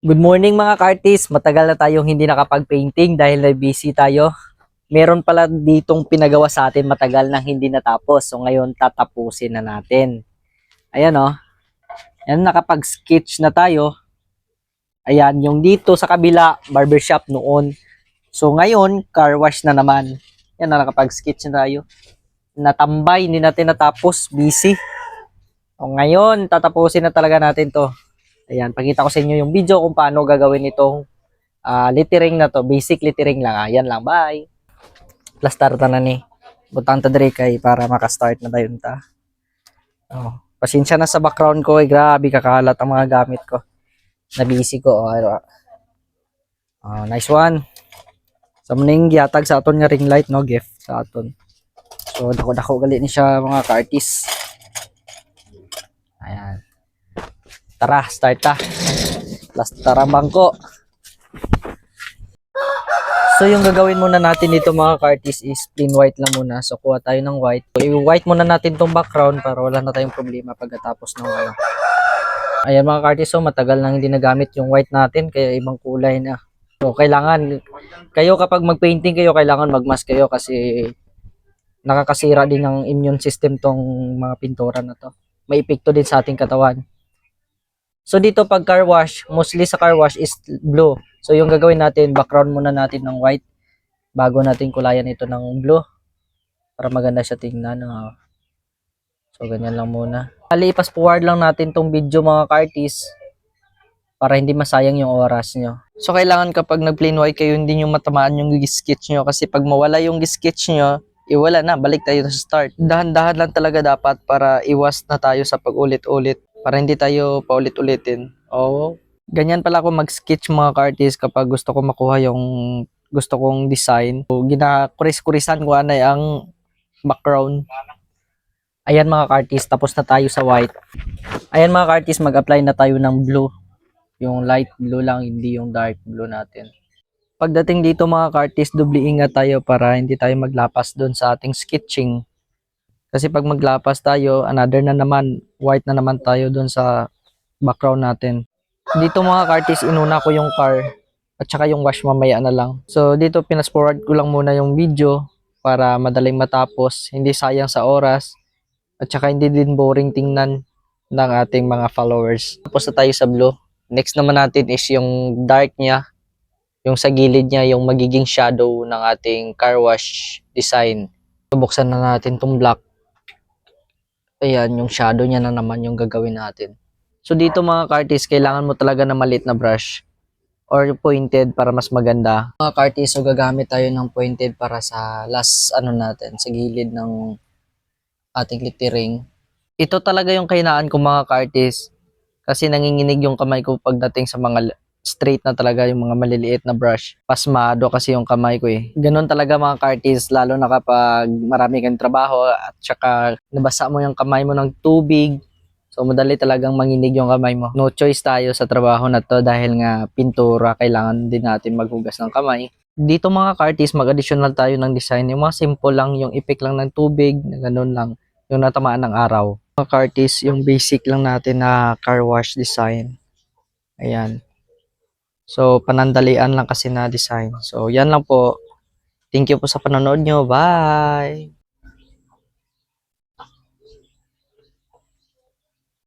Good morning mga ka-artist. Matagal na tayong hindi nakapag-painting dahil na busy tayo. Meron pala ditong pinagawa sa atin matagal nang hindi natapos. So ngayon tatapusin na natin. Ayan oh. Ayan, nakapag-sketch na tayo. Ayan, yung dito sa kabila, barbershop noon. So ngayon, car wash na naman. Ayan, nakapag-sketch na tayo. Natambay, hindi natin natapos. Busy. So ngayon, tatapusin na talaga natin to. Ayan, pakita ko sa inyo yung video kung paano gagawin itong lettering na to. Basic lettering lang. Yan lang. Bye. Plus start na ni. Butang ta dire kay para maka-start na tayo ta. Oh, pasensya na sa background ko. Grabe kakalat ang mga gamit ko. Na busy ko. Nice one. Sa muning gihatag sa aton nga ring light no gift sa aton. So dako-dako gali ni siya mga ka-artist. Ayan. Tara, start ta. Plus tara bangko. So yung gagawin muna natin dito mga ka-artist is plain white lang muna. So kuha tayo ng white. So, i-white muna natin tong background para wala na tayong problema pagkatapos ng ano. Ayan mga ka-artist, so matagal nang hindi nagamit yung white natin kaya ibang kulay na. So kailangan kayo kapag mag-painting kayo kailangan mag-mask kayo kasi nakakasira din ng immune system tong mga pintura na to. May epekto din sa ating katawan. So dito pag car wash, mostly sa car wash is blue. So yung gagawin natin, background muna natin ng white bago natin kulayan ito ng blue para maganda siya tingnan. So ganyan lang muna. Ipas forward lang natin tong video mga ka-artist para hindi masayang yung oras nyo. So kailangan kapag nag-plain white kayo hindi nyo matamaan yung sketch nyo kasi pag mawala yung sketch nyo, wala na, balik tayo sa start. Dahan-dahan lang talaga dapat para iwas na tayo sa pag-ulit-ulit. Para hindi tayo paulit-ulitin. Ganyan pala ako mag-sketch mga ka-artist kapag gusto ko makuha yung gusto kong design. So, ginakuris-kurisan ko na ang background. Ayan mga ka-artist, tapos na tayo sa white. Ayan mga ka-artist, mag-apply na tayo ng blue. Yung light blue lang, hindi yung dark blue natin. Pagdating dito mga ka-artist, doble ingat tayo para hindi tayo maglapas doon sa ating sketching. Kasi pag maglapas tayo, another na naman, white na naman tayo doon sa background natin. Dito mga ka-artist, inuna ko yung car at saka yung wash mamaya na lang. So dito pinas forward ko lang muna yung video para madaling matapos, hindi sayang sa oras at saka hindi din boring tingnan ng ating mga followers. Tapos na tayo sa blue. Next naman natin is yung dark niya, yung sa gilid niya, yung magiging shadow ng ating car wash design. Buksan na natin tong black. Ayan, yung shadow niya na naman yung gagawin natin. So dito mga ka-artist, kailangan mo talaga na maliit na brush or pointed para mas maganda. Mga ka-artist, so gagamit tayo ng pointed para sa last natin, sa gilid ng ating lettering. Ito talaga yung kahinaan ko mga ka-artist kasi nanginginig yung kamay ko pagdating sa mga straight na talaga yung mga maliliit na brush. Pasmado kasi yung kamay ko eh. Ganun talaga mga ka-artist, lalo na kapag marami kang trabaho at saka nabasa mo yung kamay mo ng tubig. So madali talagang manginig yung kamay mo. No choice tayo sa trabaho na to dahil nga pintura, kailangan din natin maghugas ng kamay. Dito mga ka-artist, mag-additional tayo ng design. Yung mga simple lang, yung ipik lang ng tubig, ganun lang. Yung natamaan ng araw. Mga ka-artist, yung basic lang natin na car wash design. Ayan. So, panandalian lang kasi na design. So, yan lang po. Thank you po sa panonood nyo. Bye!